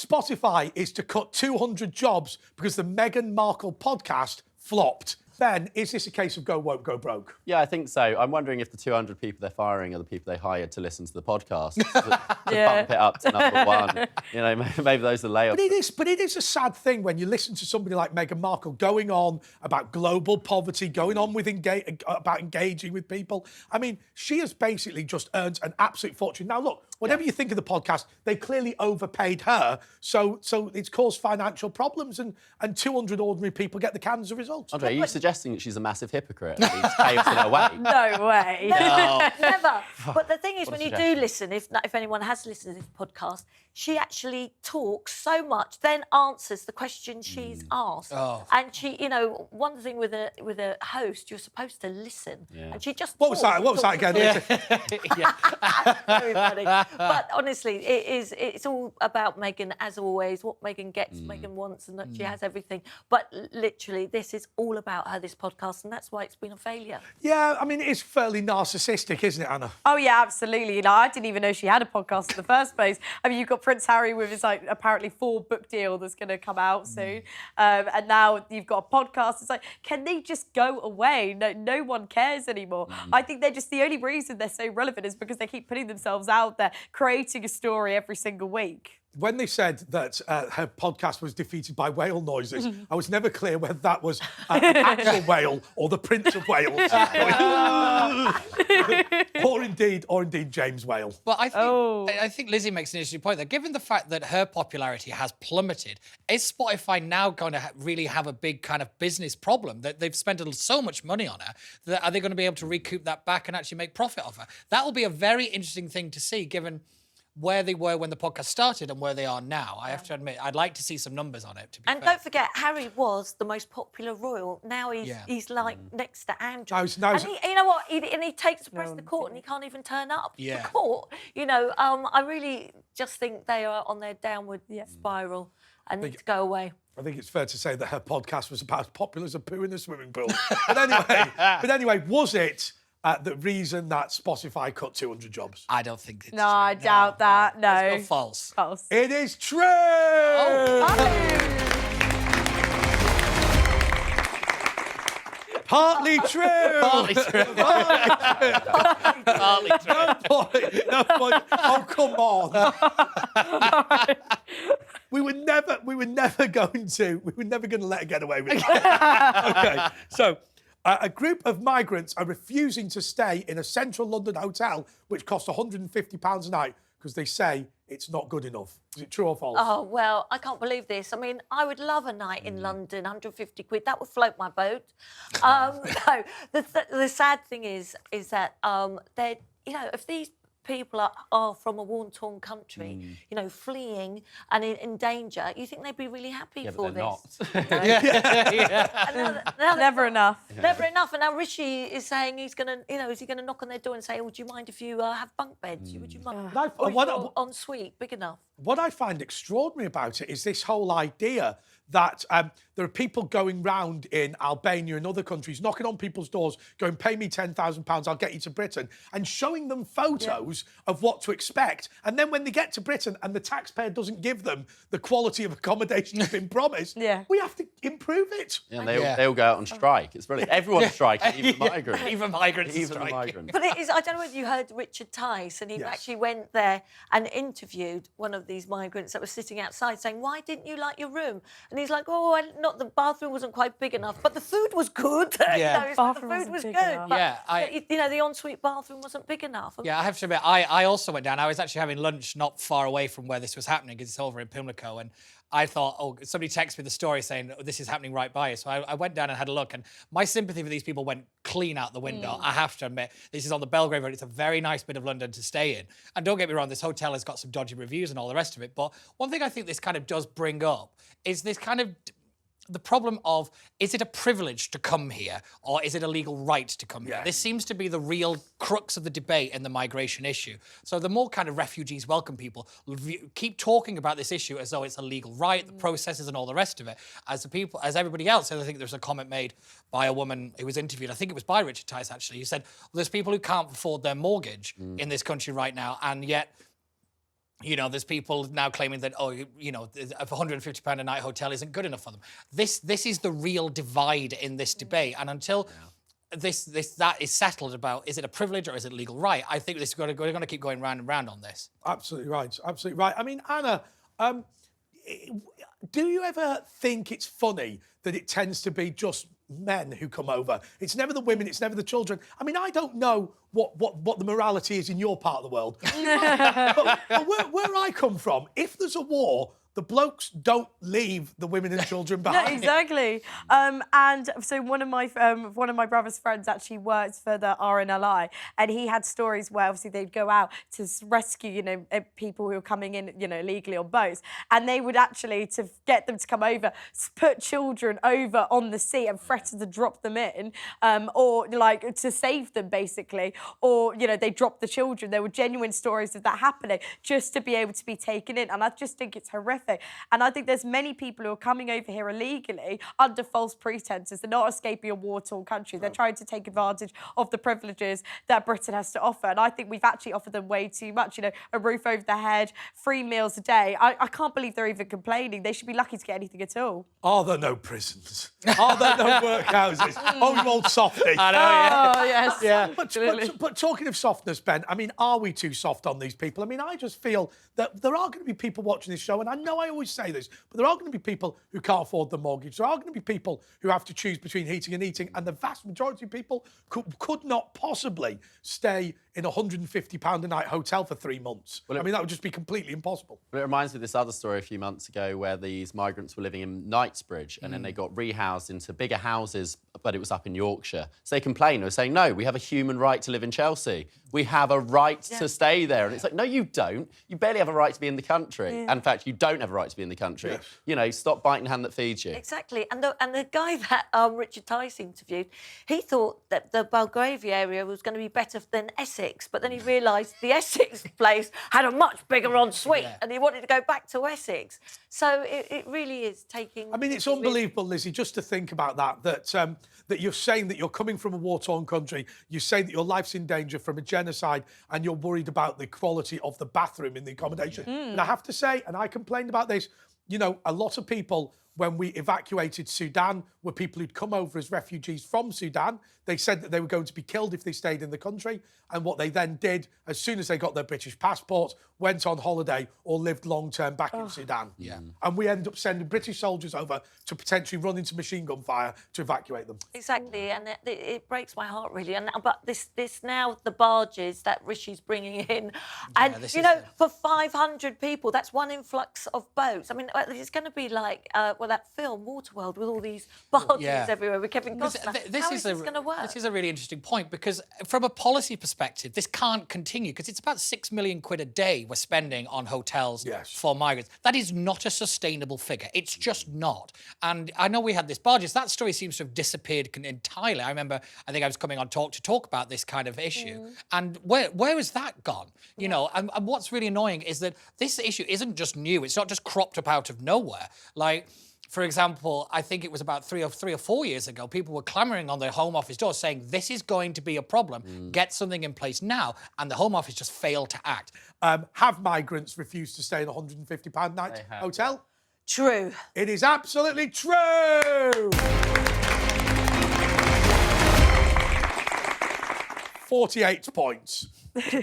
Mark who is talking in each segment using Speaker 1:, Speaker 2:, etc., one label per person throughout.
Speaker 1: Spotify is to cut 200 jobs because the Meghan Markle podcast flopped. Ben, is this a case of go woke, go broke?
Speaker 2: Yeah, I think so. I'm wondering if the 200 people they're firing are the people they hired to listen to the podcast to bump it up to number one. You know, maybe those are layoffs.
Speaker 1: But it is a sad thing when you listen to somebody like Meghan Markle going on about global poverty, going on with about engaging with people. I mean, she has basically just earned an absolute fortune. Now, look, whatever you think of the podcast, they clearly overpaid her, so it's caused financial problems, and 200 ordinary people get the can as a result.
Speaker 2: Andre, are you suggesting that she's a massive hypocrite? She's chaos in her way?
Speaker 3: No way.
Speaker 4: No, never. But the thing is, when you do listen, if anyone has listened to this podcast, she actually talks so much, then answers the questions she's asked.
Speaker 1: Oh.
Speaker 4: And she, you know, one thing with a host, you're supposed to listen. Yeah. And she just
Speaker 1: What was that again?
Speaker 4: Very funny. But honestly, it's all about Meghan, as always. What Meghan gets, Meghan wants, and that she has everything. But literally, this is all about her, this podcast, and that's why it's been a failure.
Speaker 1: Yeah, I mean, it is fairly narcissistic, isn't it, Anna?
Speaker 3: Oh, yeah, absolutely. You know, I didn't even know she had a podcast in the first place. I mean, you've got Prince Harry with his, like, apparently 4-book deal that's going to come out soon. And now you've got a podcast. It's like, can they just go away? No one cares anymore. I think they're just the only reason they're so relevant is because they keep putting themselves out there, creating a story every single week.
Speaker 1: When they said that her podcast was defeated by whale noises, I was never clear whether that was an actual whale or the Prince of Wales, or indeed James Whale.
Speaker 5: Well, I think Lizzie makes an interesting point there. Given the fact that her popularity has plummeted, is Spotify now going to really have a big kind of business problem? That they've spent so much money on her, that are they going to be able to recoup that back and actually make profit off her? That will be a very interesting thing to see, given where they were when the podcast started and where they are now. I have to admit, I'd like to see some numbers on it, to be fair.
Speaker 4: Don't forget, Harry was the most popular royal. Now he's like next to Andrew. You know what? He takes to press the court and he can't even turn up to court. You know, I really just think they are on their downward spiral and need to go away.
Speaker 1: I think it's fair to say that her podcast was about as popular as a poo in a swimming pool. But anyway, was it the reason that Spotify cut 200 jobs?
Speaker 5: I don't think it's true.
Speaker 3: I doubt that. No.
Speaker 5: Let's go false.
Speaker 3: False.
Speaker 1: It is true! Partly true!
Speaker 5: Partly true.
Speaker 1: Partly true. No point. Oh, come on. We were never going to let her get away with that. Okay, so a group of migrants are refusing to stay in a central London hotel, which costs £150 a night, because they say it's not good enough. Is it true or false?
Speaker 4: Oh, well, I can't believe this. I mean, I would love a night in London, 150 quid. That would float my boat. No, the sad thing is that they're, you know, if these people are from a war-torn country, you know, fleeing and in danger, you think they'd be really happy for this.
Speaker 3: Never enough.
Speaker 4: Never enough. And now Rishi is saying he's going to, you know, is he going to knock on their door and say, would you mind if you have bunk beds? Would you mind? Or is your ensuite big enough?
Speaker 1: What I find extraordinary about it is this whole idea that there are people going round in Albania and other countries, knocking on people's doors, going, pay me £10,000, I'll get you to Britain, and showing them photos of what to expect. And then when they get to Britain and the taxpayer doesn't give them the quality of accommodation that's been promised, we have to improve it.
Speaker 2: Yeah, and they all go out on strike. It's brilliant. Everyone's striking, even migrants.
Speaker 5: Even migrants are striking.
Speaker 4: But it is, I don't know whether you heard Richard Tice, and he actually went there and interviewed one of these migrants that was sitting outside saying, why didn't you like your room? And he's like, not the bathroom wasn't quite big enough, but the food was good.
Speaker 3: Yeah.
Speaker 4: You know, the food was good. But, you know, the ensuite bathroom wasn't big enough.
Speaker 5: Yeah, I have to admit, I also went down. I was actually having lunch not far away from where this was happening, because it's over in Pimlico, and I thought, oh, somebody texted me the story saying, oh, this is happening right by you. So I went down and had a look, and my sympathy for these people went clean out the window. I have to admit, this is on the Belgrave Road. It's a very nice bit of London to stay in. And don't get me wrong, this hotel has got some dodgy reviews and all the rest of it. But one thing I think this kind of does bring up is this kind of the problem of, is it a privilege to come here or is it a legal right to come here? This seems to be the real crux of the debate in the migration issue. So the more kind of refugees welcome people keep talking about this issue as though it's a legal right, the processes and all the rest of it. As everybody else, I think there's a comment made by a woman who was interviewed, I think it was by Richard Tice actually, who said, well, there's people who can't afford their mortgage in this country right now, and yet You know, there's people now claiming that, oh, you know, a £150 a night hotel isn't good enough for them. This is the real divide in this debate. And until that is settled about, is it a privilege or is it a legal right? I think we're going to keep going round and round on this.
Speaker 1: Absolutely right. Absolutely right. I mean, Anna, do you ever think it's funny that it tends to be just men who come over? It's never the women, it's never the children. I mean, I don't know what the morality is in your part of the world. but where I come from, if there's a war, the blokes don't leave the women and children behind.
Speaker 3: No, exactly. And so one of my brother's friends actually works for the RNLI, and he had stories where obviously they'd go out to rescue, you know, people who were coming in, you know, illegally on boats, and they would actually, to get them to come over, put children over on the sea and threaten to drop them in, or like to save them basically, or you know, they dropped the children. There were genuine stories of that happening just to be able to be taken in, and I just think it's horrific. And I think there's many people who are coming over here illegally under false pretenses. They're not escaping a war-torn country. They're trying to take advantage of the privileges that Britain has to offer. And I think we've actually offered them way too much. You know, a roof over their head, 3 meals a day. I can't believe they're even complaining. They should be lucky to get anything at all.
Speaker 1: Are there no prisons? Are there no workhouses? Oh, you old softy.
Speaker 5: I know, yeah.
Speaker 3: Oh, yes.
Speaker 1: Yeah. But talking of softness, Ben, I mean, are we too soft on these people? I mean, I just feel that there are going to be people watching this show, and I know I always say this, but there are going to be people who can't afford the mortgage. There are going to be people who have to choose between heating and eating, and the vast majority of people could not possibly stay in a £150 a night hotel for 3 months. I mean, that would just be completely impossible.
Speaker 2: But it reminds me of this other story a few months ago where these migrants were living in Knightsbridge and then they got rehoused into bigger houses, but it was up in Yorkshire. So they complained. They were saying, no, we have a human right to live in Chelsea. We have a right to stay there. And it's like, no, you don't. You barely have a right to be in the country. In fact, you don't have a right to be in the country.
Speaker 1: Yes.
Speaker 2: You know, stop biting the hand that feeds you.
Speaker 4: Exactly. And the guy that Richard Tice interviewed, he thought that the Belgravia area was going to be better than Essex, but then he realised the Essex place had a much bigger ensuite and he wanted to go back to Essex. So it really is taking...
Speaker 1: I mean, it's unbelievable, Lizzie, just to think about that you're saying that you're coming from a war-torn country, you say that your life's in danger from a genocide, and you're worried about the quality of the bathroom in the accommodation. And I have to say, and I complained about this, you know, a lot of people, when we evacuated Sudan, were people who'd come over as refugees from Sudan. They said that they were going to be killed if they stayed in the country. And what they then did, as soon as they got their British passports, went on holiday or lived long-term back in Sudan. Yeah. And we ended up sending British soldiers over to potentially run into machine gun fire to evacuate them.
Speaker 4: Exactly, and it breaks my heart, really. But this now, the barges that Rishi's bringing in, and, you know, for 500 people, that's one influx of boats. I mean, it's going to be like, that film, Waterworld, with all these barges everywhere with Kevin Costner. How is this going to work?
Speaker 5: This is a really interesting point, because from a policy perspective, this can't continue, because it's about £6 million a day we're spending on hotels for migrants. That is not a sustainable figure. It's just not. And I know we had this barges. That story seems to have disappeared entirely. I remember, I think I was coming on Talk to talk about this kind of issue. And where has that gone? You know, and what's really annoying is that this issue isn't just new. It's not just cropped up out of nowhere. Like, for example, I think it was about 3 or 4 years ago, people were clamouring on their Home Office door saying, this is going to be a problem. Get something in place now. And the Home Office just failed to act.
Speaker 1: Have migrants refused to stay in a £150 a night hotel?
Speaker 4: True.
Speaker 1: It is absolutely true! 48 points.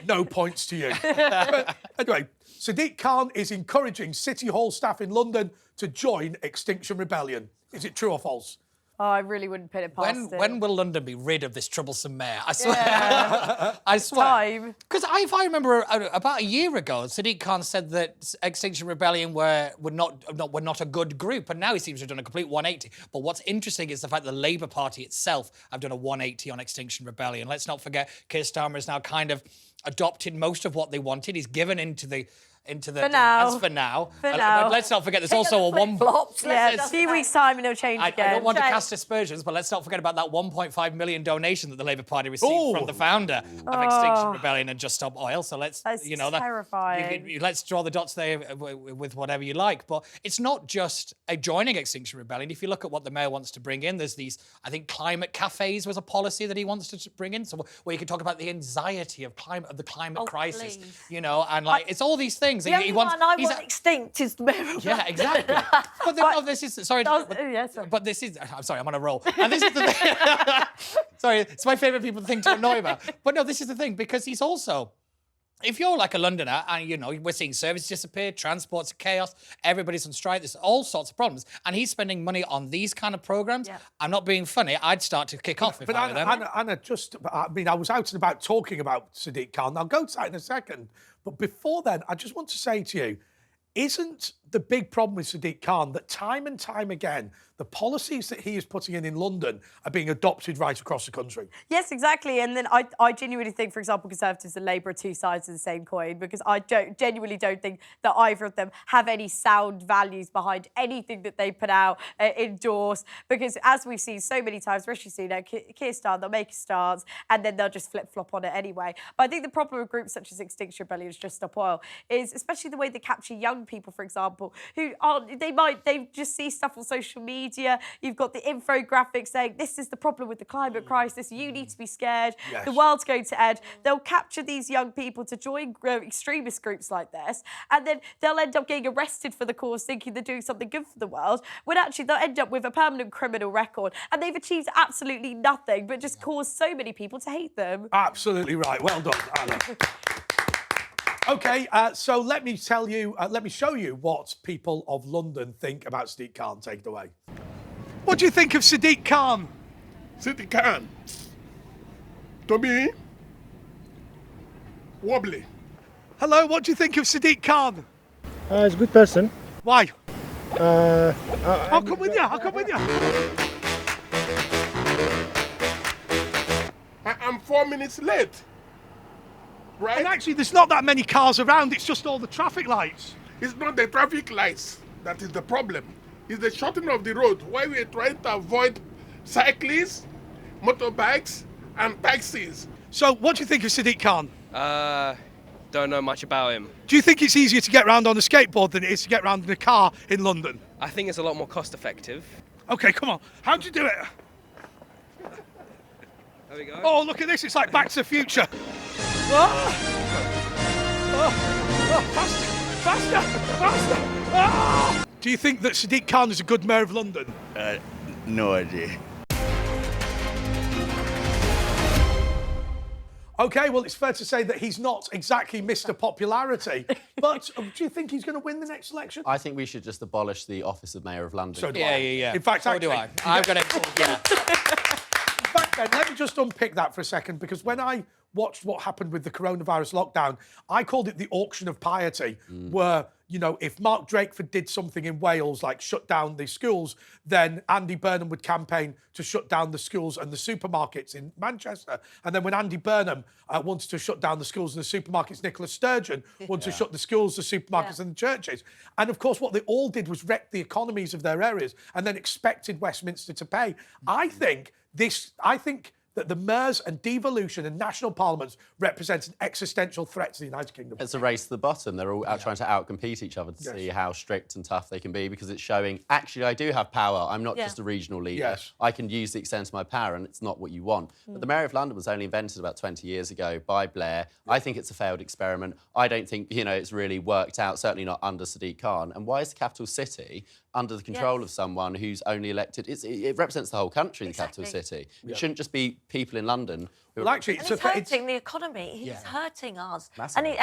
Speaker 1: No points to you. But anyway, Sadiq Khan is encouraging City Hall staff in London to join Extinction Rebellion. Is it true or false?
Speaker 3: Oh, I really wouldn't put it past
Speaker 5: When will London be rid of this troublesome mayor? I swear. I swear.
Speaker 3: Time.
Speaker 5: Because if I remember about a year ago, Sadiq Khan said that Extinction Rebellion were not a good group, and now he seems to have done a complete 180. But what's interesting is the fact that the Labour Party itself have done a 180 on Extinction Rebellion. Let's not forget, Keir Starmer has now kind of adopted most of what they wanted. He's given into the
Speaker 3: for now.
Speaker 5: But let's not forget there's also a one.
Speaker 3: Yeah, a few weeks' time and it'll change again.
Speaker 5: I don't want to cast aspersions, but let's not forget about that 1.5 million donation that the Labour Party received from the founder of Extinction Rebellion and Just Stop Oil. So let's,
Speaker 3: that's terrifying.
Speaker 5: Let's draw the dots there with whatever you like. But it's not just joining Extinction Rebellion. If you look at what the mayor wants to bring in, there's these, I think, climate cafes was a policy that he wants to bring in. So where you can talk about the anxiety of the climate crisis,
Speaker 4: please.
Speaker 5: you know, and like it's all these things. things.
Speaker 4: The only one I want extinct is the Mayor of
Speaker 5: Yeah,
Speaker 4: London.
Speaker 5: exactly. But no, this is sorry.
Speaker 3: Sorry.
Speaker 5: But this is. I'm sorry. I'm on a roll. And this is the thing. Sorry, it's my favourite thing to annoy about. But no, this is the thing because he's also. If you're like a Londoner and, you know, we're seeing services disappear, transport's chaos, everybody's on strike, there's all sorts of problems, and he's spending money on these kind of programmes, I'm not being funny, I'd start to kick off if I were them.
Speaker 1: Anna, I was out and about talking about Sadiq Khan. I'll go to that in a second. But before then, I just want to say to you, isn't the big problem with Sadiq Khan that time and time again, the policies that he is putting in London are being adopted right across the country?
Speaker 3: Yes, exactly. And then I genuinely think, for example, Conservatives and Labour are two sides of the same coin because I genuinely don't think that either of them have any sound values behind anything that they put out, endorse. Because as we've seen so many times, especially seen Keir Starmer, they'll make a stance and then they'll just flip-flop on it anyway. But I think the problem with groups such as Extinction Rebellion, Just Stop Oil, is especially the way they capture young people, for example, who they just see stuff on social media. You've got the infographics saying this is the problem with the climate crisis. You need to be scared.
Speaker 1: Yes.
Speaker 3: The world's going to end. They'll capture these young people to join extremist groups like this, and then they'll end up getting arrested for the cause, thinking they're doing something good for the world, when actually they'll end up with a permanent criminal record, and they've achieved absolutely nothing but just caused so many people to hate them.
Speaker 1: Absolutely right. Well done, Anna. OK, so let me show you what people of London think about Sadiq Khan. Take it away. What do you think of Sadiq Khan?
Speaker 6: Sadiq Khan. To me, wobbly.
Speaker 1: Hello, what do you think of Sadiq Khan?
Speaker 7: He's a good person.
Speaker 1: Why?
Speaker 7: I'll
Speaker 1: come with you. I'll come with you.
Speaker 6: I'm 4 minutes late. Right?
Speaker 1: And actually, there's not that many cars around. It's just all the traffic lights.
Speaker 6: It's not the traffic lights that is the problem. It's the shortening of the road. Why we're trying to avoid cyclists, motorbikes, and taxis.
Speaker 1: So, what do you think of Sadiq Khan?
Speaker 8: Don't know much about him.
Speaker 1: Do you think it's easier to get around on a skateboard than it is to get around in a car in London?
Speaker 8: I think it's a lot more cost effective.
Speaker 1: OK, come on. How'd you do it?
Speaker 8: There we go.
Speaker 1: Oh, look at this. It's like Back to the Future. Faster! Do you think that Sadiq Khan is a good mayor of London?
Speaker 9: No idea.
Speaker 1: OK, well, it's fair to say that he's not exactly Mr. Popularity. But do you think he's going to win the next election?
Speaker 2: I think we should just abolish the office of Mayor of London.
Speaker 1: So do
Speaker 5: Yeah.
Speaker 1: In fact,
Speaker 5: so do I. I've got it. Yeah.
Speaker 1: In fact, Ben, let me just unpick that for a second, because when I watched what happened with the coronavirus lockdown, I called it the auction of piety, where, you know, if Mark Drakeford did something in Wales, like shut down the schools, then Andy Burnham would campaign to shut down the schools and the supermarkets in Manchester. And then when Andy Burnham wanted to shut down the schools and the supermarkets, Nicola Sturgeon wanted to shut the schools, the supermarkets and the churches. And of course, what they all did was wreck the economies of their areas and then expected Westminster to pay. I think that the mayors and devolution and national parliaments represent an existential threat to the United Kingdom.
Speaker 2: It's a race to the bottom. They're all out trying to outcompete each other to see how strict and tough they can be, because it's showing, actually, I do have power. I'm not just a regional leader.
Speaker 1: Yes.
Speaker 2: I can use the extent of my power, and it's not what you want. But the Mayor of London was only invented about 20 years ago by Blair. I think it's a failed experiment. I don't think, you know, it's really worked out, certainly not under Sadiq Khan. And why is the capital city under the control of someone who's only elected? It represents the whole country, the capital city. It shouldn't just be people in London.
Speaker 1: Well, actually,
Speaker 4: And he's hurting the economy. He's hurting us.
Speaker 2: Massively.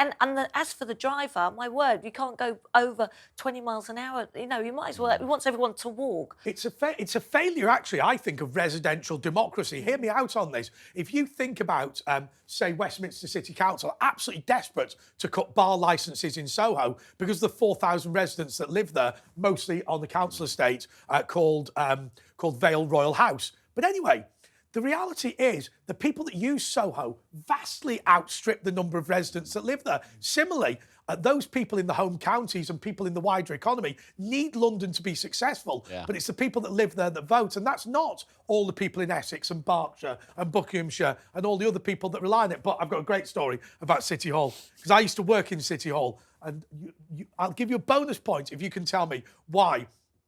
Speaker 4: As for the driver, my word, you can't go over 20 miles an hour. You know, you might as well. He wants everyone to walk.
Speaker 1: It's a failure, actually, I think, of residential democracy. Hear me out on this. If you think about, say, Westminster City Council, absolutely desperate to cut bar licences in Soho because the 4,000 residents that live there, mostly on the council estate, called Vale Royal House. But anyway, the reality is the people that use Soho vastly outstrip the number of residents that live there. Similarly, those people in the home counties and people in the wider economy need London to be successful, but it's the people that live there that vote, and that's not all the people in Essex and Berkshire and Buckinghamshire and all the other people that rely on it. But I've got a great story about City Hall, because I used to work in City Hall, and I'll give you a bonus point if you can tell me why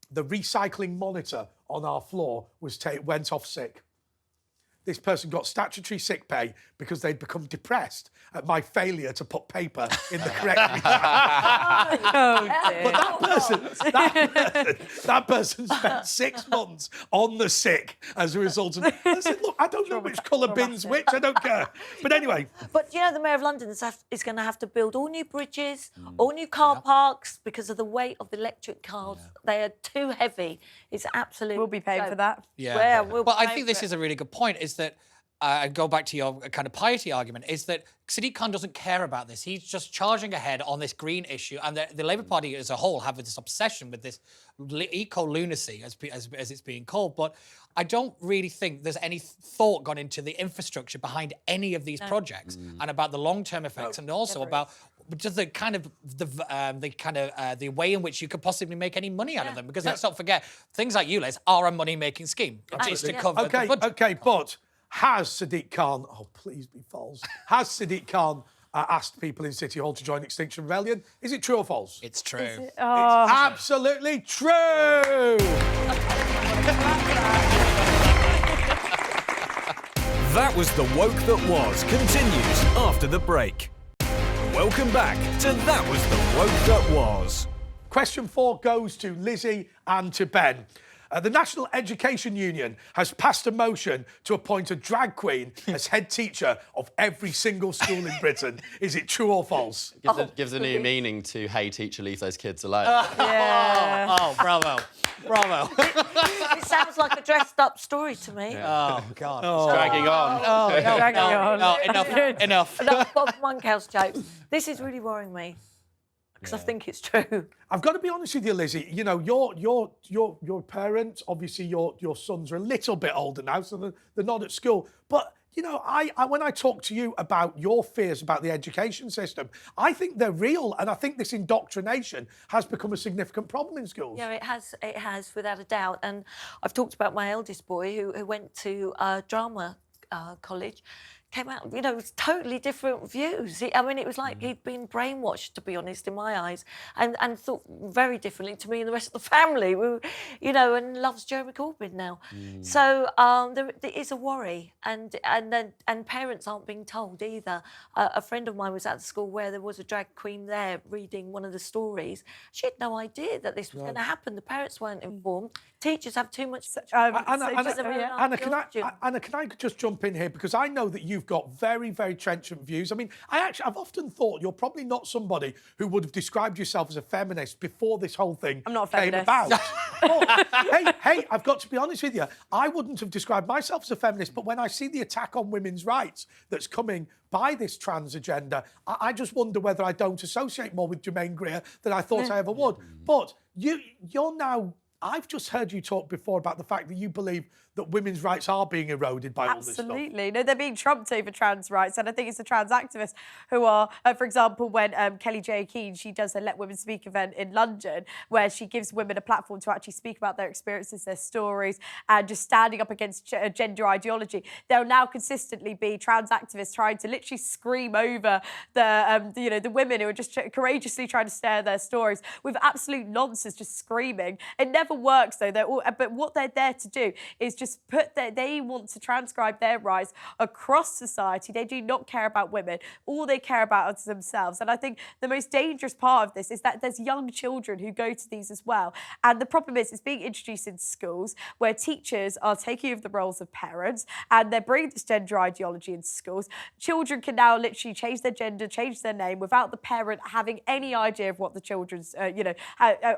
Speaker 1: the recycling monitor on our floor went off sick. this person got statutory sick pay because they'd become depressed at my failure to put paper in the correct... But that person spent 6 months on the sick as a result of... I said, look, I don't know which colour bin's which, I don't care. But anyway...
Speaker 4: But, you know, the Mayor of London is going to have to build all new bridges, all new car parks because of the weight of the electric cars. They are too heavy. It's absolutely...
Speaker 3: We'll be paying for that.
Speaker 4: Yeah. We'll
Speaker 5: But I
Speaker 4: pay
Speaker 5: think
Speaker 4: for
Speaker 5: this
Speaker 4: it.
Speaker 5: is a really good point, is that, go back to your kind of piety argument, is that Sadiq Khan doesn't care about this. He's just charging ahead on this green issue, and the Labour Party as a whole have this obsession with this eco-lunacy, as it's being called. But I don't really think there's any thought gone into the infrastructure behind any of these projects, and about the long-term effects, and also about just the way in which you could possibly make any money out of them. Because let's not forget, things like ULEZ are a money-making scheme. It's to cover the budget.
Speaker 1: Okay, but has Sadiq Khan... Oh, please be false. Has Sadiq Khan asked people in City Hall to join Extinction Rebellion? Is it true or false?
Speaker 5: It's true.
Speaker 1: It's absolutely true!
Speaker 10: That was The Woke That Was continues after the break. Welcome back to That Was The Woke That Was.
Speaker 1: Question 4 goes to Lizzie and to Ben. The National Education Union has passed a motion to appoint a drag queen as head teacher of every single school in Britain. Is it true or false?
Speaker 2: Gives a new meaning to, hey, teacher, leave those kids alone.
Speaker 5: Oh, bravo. Bravo.
Speaker 4: It sounds like a dressed-up story to me.
Speaker 5: Oh, God.
Speaker 2: It's dragging on.
Speaker 5: Enough.
Speaker 4: Enough Bob Monkhouse jokes. This is really worrying me because I think it's true.
Speaker 1: I've got to be honest with you, Lizzie. You know, your parents, obviously your sons are a little bit older now, so they're not at school. But you know, I when I talk to you about your fears about the education system, I think they're real, and I think this indoctrination has become a significant problem in schools.
Speaker 4: Yeah, it has without a doubt. And I've talked about my eldest boy who went to drama college. Came out, you know, it was totally different views. I mean, it was like he'd been brainwashed, to be honest, in my eyes, and thought very differently to me and the rest of the family. You know, and loves Jeremy Corbyn now. So there is a worry, and parents aren't being told either. A friend of mine was at the school where there was a drag queen there reading one of the stories. She had no idea that this was going to happen. The parents weren't informed. Teachers have too much.
Speaker 1: Anna, can I just jump in here, because I know that you've got very, very trenchant views. I mean, I've often thought you're probably not somebody who would have described yourself as a feminist before this whole thing came about. But, hey, I've got to be honest with you. I wouldn't have described myself as a feminist, but when I see the attack on women's rights that's coming by this trans agenda, I just wonder whether I don't associate more with Germaine Greer than I thought I ever would. But you're now... I've just heard you talk before about the fact that you believe that women's rights are being eroded by all this stuff.
Speaker 3: Absolutely. No, they're being trumped over trans rights. And I think it's the trans activists who are, for example, when Kelly J. Keane, she does a Let Women Speak event in London, where she gives women a platform to actually speak about their experiences, their stories, and just standing up against gender ideology. There'll now consistently be trans activists trying to literally scream over the women who are just courageously trying to share their stories with absolute nonsense, just screaming. It never works, though. But what they're there to do is just they want to transcribe their rights across society. They do not care about women. All they care about is themselves. And I think the most dangerous part of this is that there's young children who go to these as well. And the problem is it's being introduced in schools where teachers are taking over the roles of parents and they're bringing this gender ideology into schools. Children can now literally change their gender, change their name without the parent having any idea of what the children's,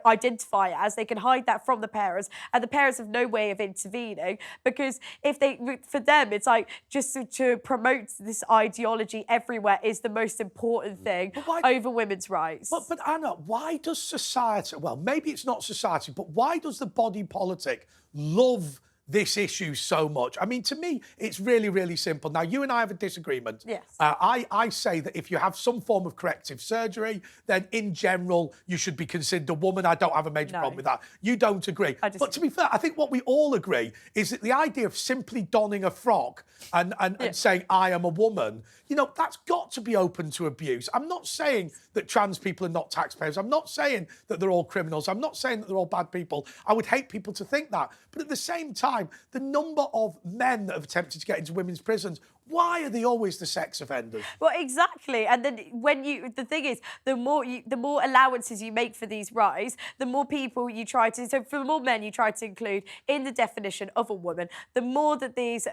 Speaker 3: identify as. They can hide that from the parents, and the parents have no way of intervening, because for them, it's like just to promote this ideology everywhere is the most important thing over women's rights.
Speaker 1: But Anna, why does society, well, maybe it's not society, but why does the body politic love this issue so much? I mean, to me, it's really, really simple. Now, you and I have a disagreement.
Speaker 3: Yes.
Speaker 1: I say that if you have some form of corrective surgery, then in general, you should be considered a woman. I don't have a major problem with that. You don't agree. But to be fair, I think what we all agree is that the idea of simply donning a frock and saying, I am a woman, you know, that's got to be open to abuse. I'm not saying that trans people are not taxpayers. I'm not saying that they're all criminals. I'm not saying that they're all bad people. I would hate people to think that. But at the same time, time, the number of men that have attempted to get into women's prisons, why are they always the sex offenders?
Speaker 3: Well, exactly. And then the thing is, the more allowances you make for these rights, the more people you try to, so for the more men you try to include in the definition of a woman, the more that these,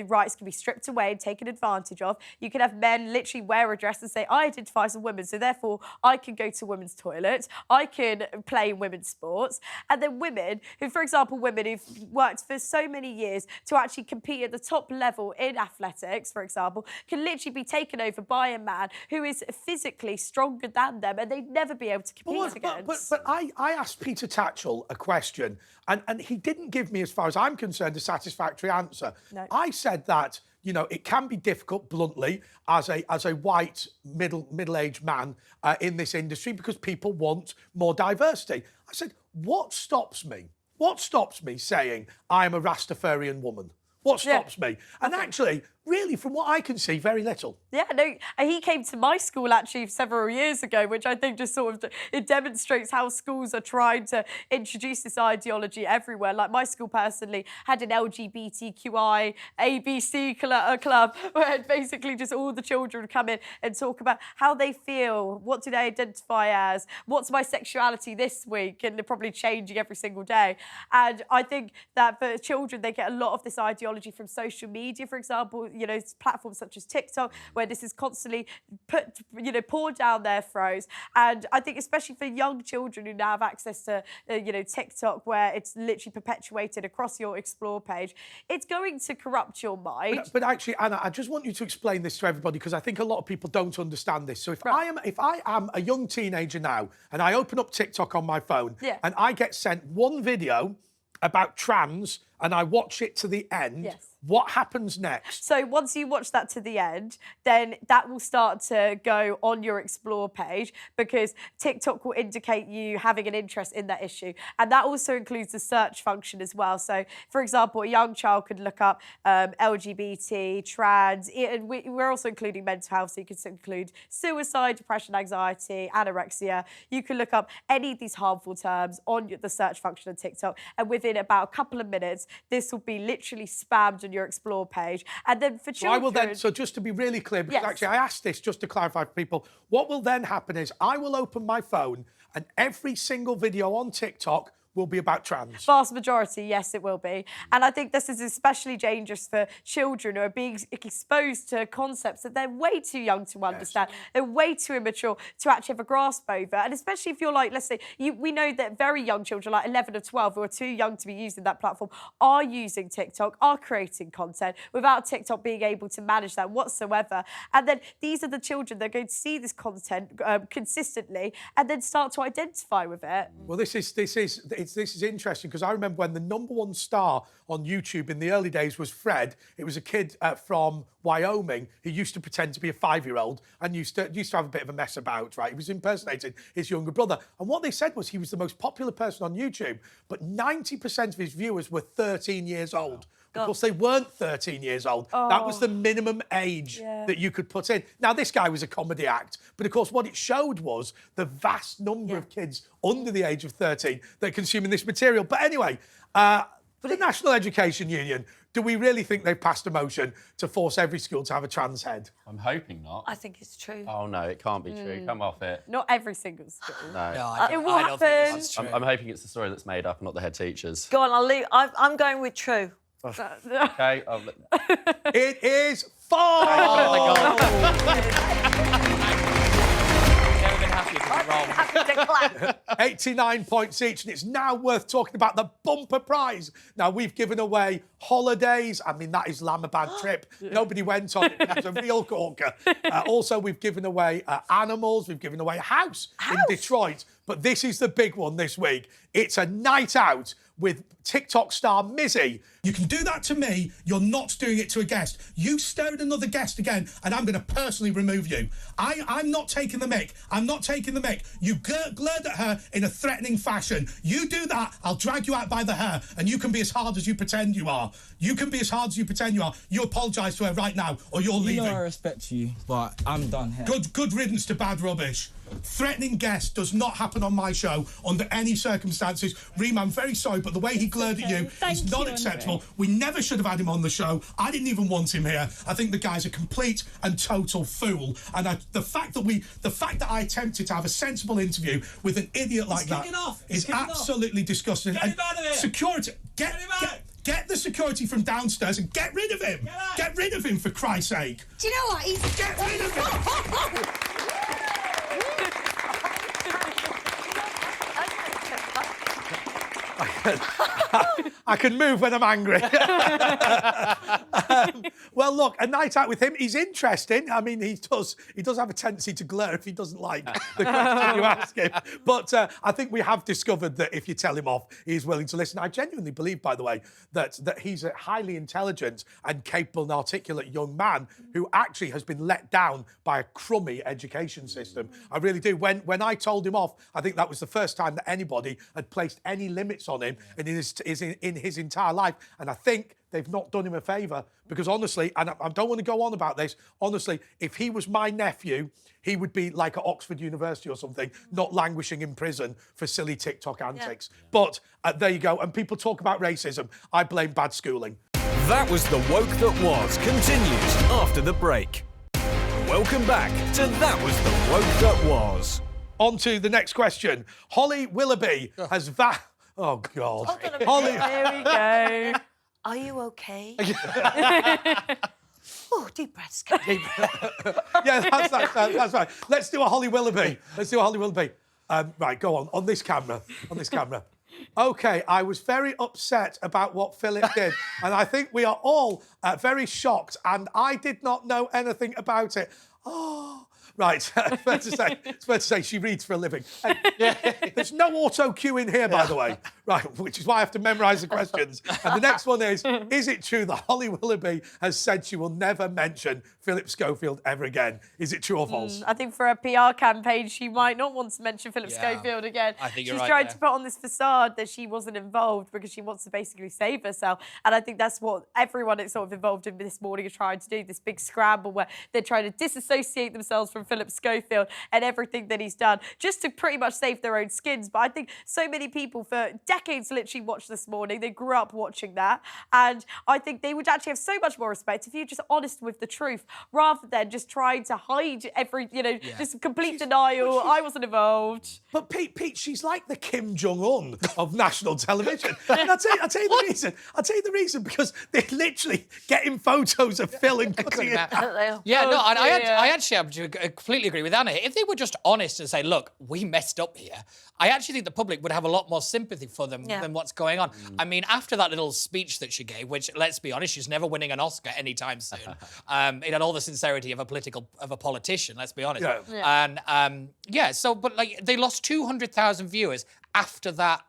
Speaker 3: rights can be stripped away and taken advantage of. You can have men literally wear a dress and say, I identify as a woman, so therefore I can go to women's toilets, I can play in women's sports. And then women who, for example, women who've worked for so many years to actually compete at the top level in athletics, for example, can literally be taken over by a man who is physically stronger than them, and they'd never be able to compete against.
Speaker 1: But I asked Peter Tatchell a question, and he didn't give me, as far as I'm concerned, a satisfactory answer.
Speaker 3: No.
Speaker 1: I said that, it can be difficult, bluntly, as a white middle-aged man in this industry, because people want more diversity. I said, what stops me? What stops me saying I'm a Rastafarian woman? What stops me? And actually, really, from what I can see, very little.
Speaker 3: Yeah, no, he came to my school actually several years ago, which I think just sort of, it demonstrates how schools are trying to introduce this ideology everywhere. Like my school personally had an LGBTQI ABC club where basically just all the children would come in and talk about how they feel, what do they identify as, what's my sexuality this week, and they're probably changing every single day. And I think that for children, they get a lot of this ideology from social media, for example, platforms such as TikTok, where this is constantly poured down their throats. And I think especially for young children who now have access to, TikTok, where it's literally perpetuated across your Explore page, it's going to corrupt your mind.
Speaker 1: But actually, Anna, I just want you to explain this to everybody, because I think a lot of people don't understand this. So if I am a young teenager now, and I open up TikTok on my phone, and I get sent one video about trans, and I watch it to the end, what happens next?
Speaker 3: So once you watch that to the end, then that will start to go on your Explore page, because TikTok will indicate you having an interest in that issue. And that also includes the search function as well. So, for example, a young child could look up LGBT, trans, and we're also including mental health, so you could include suicide, depression, anxiety, anorexia. You can look up any of these harmful terms on the search function of TikTok, and within about a couple of minutes, this will be literally spammed on your Explore page. And then for children...
Speaker 1: So just to be really clear, because actually I asked this just to clarify for people, what will then happen is I will open my phone and every single video on TikTok will be about trans.
Speaker 3: Vast majority, yes, it will be. And I think this is especially dangerous for children who are being exposed to concepts that they're way too young to understand. They're way too immature to actually have a grasp over. And especially if you're like, let's say, we know that very young children, like 11 or 12, who are too young to be using that platform, are using TikTok, are creating content without TikTok being able to manage that whatsoever. And then these are the children that are going to see this content consistently and then start to identify with it.
Speaker 1: Well, this is interesting, because I remember when the #1 star on YouTube in the early days was Fred. It was a kid from Wyoming who used to pretend to be a 5-year-old and used to have a bit of a mess about, right? He was impersonating his younger brother. And what they said was he was the most popular person on YouTube, but 90% of his viewers were 13 years old. Of course, they weren't 13 years old. That was the minimum age that you could put in. Now, this guy was a comedy act, but of course, what it showed was the vast number of kids under the age of 13 that are consuming this material. But anyway, the National Education Union, do we really think they've passed a motion to force every school to have a trans head?
Speaker 2: I'm hoping not.
Speaker 4: I think it's true.
Speaker 2: Oh, no, it can't be true. Come off it.
Speaker 3: Not every single school.
Speaker 2: No.
Speaker 3: It will happen.
Speaker 2: I'm hoping it's the story that's made up, not the head teachers.
Speaker 4: Go on, I'll leave. I'm going with true.
Speaker 2: Okay.
Speaker 1: It is false!
Speaker 5: Oh, my God. Never been happy to be wrong.
Speaker 4: Happy to clap.
Speaker 1: 89 points each, and it's now worth talking about the bumper prize. Now, we've given away holidays. I mean, that Islamabad trip. Nobody went on it. It was a real corker. Also, we've given away animals. We've given away a house in Detroit. But this is the big one this week. It's a night out with TikTok star Missy. You can do that to me. You're not doing it to a guest. You stare at another guest again, and I'm going to personally remove you. I'm not taking the mick. I'm not taking the mick. You glared at her in a threatening fashion. You do that, I'll drag you out by the hair, and you can be as hard as you pretend you are. You can be as hard as you pretend you are. You apologise to her right now, or you're leaving.
Speaker 11: You know I respect you, but I'm done here.
Speaker 1: Good riddance to bad rubbish. Threatening guests does not happen on my show under any circumstances. Reem, I'm very sorry, but the way he glared at you is not acceptable. We never should have had him on the show. I didn't even want him here. I think the guy's a complete and total fool. And the fact that I attempted to have a sensible interview with an idiot like that is absolutely disgusting.
Speaker 5: Get him out of here.
Speaker 1: Security, get the security from downstairs and get rid of him. Get rid of him, for Christ's sake.
Speaker 11: Do you know what?
Speaker 1: Get rid of him. I can move when I'm angry. Well, look, a night out with him, he's interesting. I mean, he does have a tendency to glare if he doesn't like the question you ask him. But I think we have discovered that if you tell him off, he's willing to listen. I genuinely believe, by the way, that he's a highly intelligent and capable and articulate young man who actually has been let down by a crummy education system. I really do. When I told him off, I think that was the first time that anybody had placed any limits on him in his entire life. And I think they've not done him a favour, because honestly, and I don't want to go on about this, honestly, if he was my nephew, he would be like at Oxford University or something, not languishing in prison for silly TikTok antics. Yeah. But there you go. And people talk about racism. I blame bad schooling.
Speaker 10: That was The Woke That Was continues after the break. Welcome back to That Was The Woke That Was.
Speaker 1: On to the next question. Holly Willoughby has Oh, God.
Speaker 4: Holly.
Speaker 3: Here we go.
Speaker 4: Are you okay? Oh, deep breaths.
Speaker 1: Yeah, that's right. Let's do a Holly Willoughby. Right, go on this camera. OK, I was very upset about what Philip did, and I think we are all very shocked, and I did not know anything about it. Oh. Right, it's fair to say she reads for a living. There's no auto cue in here, by the way. Right, which is why I have to memorise the questions. And the next one is it true that Holly Willoughby has said she will never mention Philip Schofield ever again? Is it true or false?
Speaker 3: I think for a PR campaign, she might not want to mention Philip Schofield again.
Speaker 5: I think
Speaker 3: She's trying to put on this facade that she wasn't involved because she wants to basically save herself. And I think that's what everyone that's sort of involved in this morning is trying to do, this big scramble where they're trying to disassociate themselves from Philip Schofield and everything that he's done, just to pretty much save their own skins. But I think so many people for decades literally watched This Morning. They grew up watching that. And I think they would actually have so much more respect if you're just honest with the truth, rather than just trying to hide just complete denial. I wasn't involved.
Speaker 1: But Pete, she's like the Kim Jong-un of national television. And I'll tell you the reason. I'll tell you the reason, because they're literally getting photos of Phil and cutting it out.
Speaker 5: Yeah, no, I actually have to completely agree with Anna. If they were just honest and say, look, we messed up here, I actually think the public would have a lot more sympathy for them than what's going on. I mean, after that little speech that she gave, which, let's be honest, she's never winning an Oscar anytime soon, it had all the sincerity of a politician, let's be honest. And but they lost 200,000 viewers after that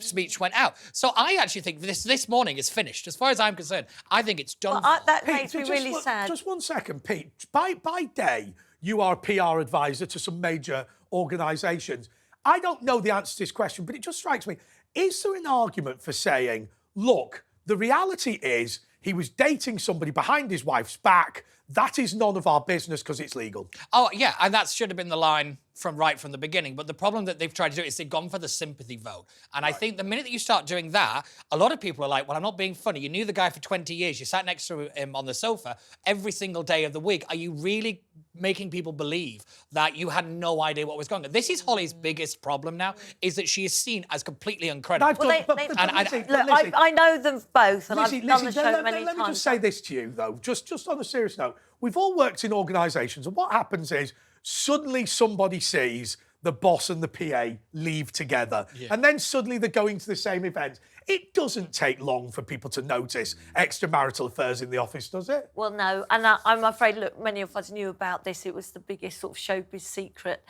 Speaker 5: speech went out. So I actually think this morning is finished. As far as I'm concerned, I think it's done.
Speaker 4: That makes me really sad.
Speaker 1: Just 1 second, Pete. By day, you are a PR advisor to some major organisations. I don't know the answer to this question, but it just strikes me. Is there an argument for saying, look, the reality is he was dating somebody behind his wife's back. That is none of our business because it's legal.
Speaker 5: Oh, yeah, and that should have been the line from the beginning. But the problem that they've tried to do is they've gone for the sympathy vote. And I think the minute that you start doing that, a lot of people are like, well, I'm not being funny. You knew the guy for 20 years. You sat next to him on the sofa every single day of the week. Are you really making people believe that you had no idea what was going on? This is Holly's biggest problem now, is that she is seen as completely incredible.
Speaker 4: I know them both, and I've done the show many times.
Speaker 1: Let me just say this to you, though, just on a serious note. We've all worked in organisations, and what happens is suddenly somebody sees the boss and the PA leave together, and then suddenly they're going to the same event. It doesn't take long for people to notice extramarital affairs in the office, does it?
Speaker 4: Well, no, and I'm afraid, look, many of us knew about this. It was the biggest sort of showbiz secret.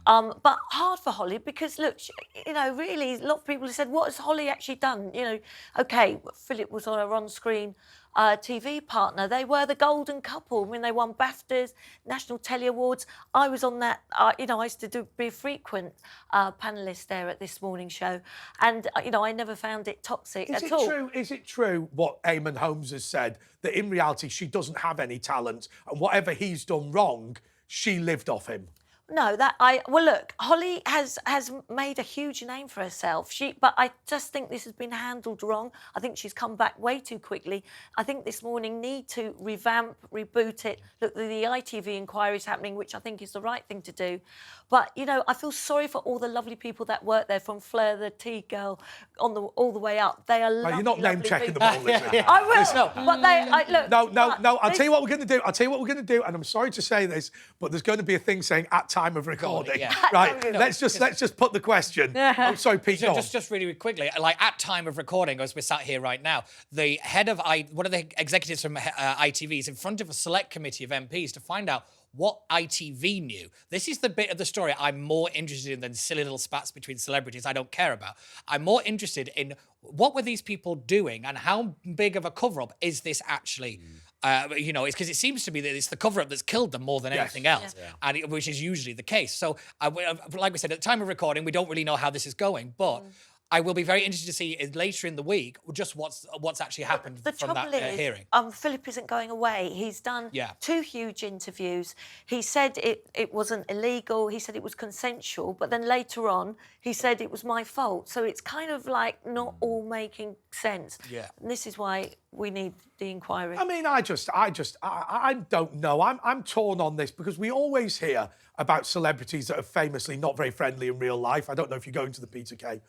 Speaker 4: But hard for Holly because, look, really, a lot of people have said, what has Holly actually done? OK, Philip was on her on-screen TV partner. They were the golden couple. I mean, they won BAFTAs, National Telly Awards. I was on that, I used to be a frequent panellist there at This Morning show. And, I never found it toxic at all.
Speaker 1: Is it true what Eamon Holmes has said, that in reality she doesn't have any talent and whatever he's done wrong, she lived off him?
Speaker 4: No, well, look, Holly has made a huge name for herself. But I just think this has been handled wrong. I think she's come back way too quickly. I think this morning need to revamp, reboot it. Look, the ITV inquiry is happening, which I think is the right thing to do. But you know, I feel sorry for all the lovely people that work there, from Fleur, the tea girl, all the way up. They are lovely.
Speaker 1: You're not name checking them
Speaker 4: people.
Speaker 1: all, Lizzie.
Speaker 4: I will, but look.
Speaker 1: No. I'll tell you what we're going to do. And I'm sorry to say this, but there's going to be a thing saying at time of recording.
Speaker 5: Yeah.
Speaker 1: Right. Let's just put the question. Oh, sorry, Pete.
Speaker 5: Just really quickly, like at time of recording, as we're sat here right now, the head of one of the executives from ITV is in front of a select committee of MPs to find out what ITV knew. This is the bit of the story I'm more interested in than silly little spats between celebrities I don't care about. I'm more interested in what were these people doing and how big of a cover-up is this actually? You know, it's because it seems to be that it's the cover-up that's killed them more than anything else, and which is usually the case. So, like we said, at the time of recording, we don't really know how this is going, but I will be very interested to see later in the week just what's actually happened from that hearing.
Speaker 4: Philip isn't going away. He's done 2 huge interviews. He said it wasn't illegal. He said it was consensual. But then later on, he said it was my fault. So it's kind of like not all making sense.
Speaker 5: Yeah.
Speaker 4: And this is why we need the inquiry.
Speaker 1: I mean, I don't know. I'm torn on this because we always hear about celebrities that are famously not very friendly in real life. I don't know if you're going to the Peter Kay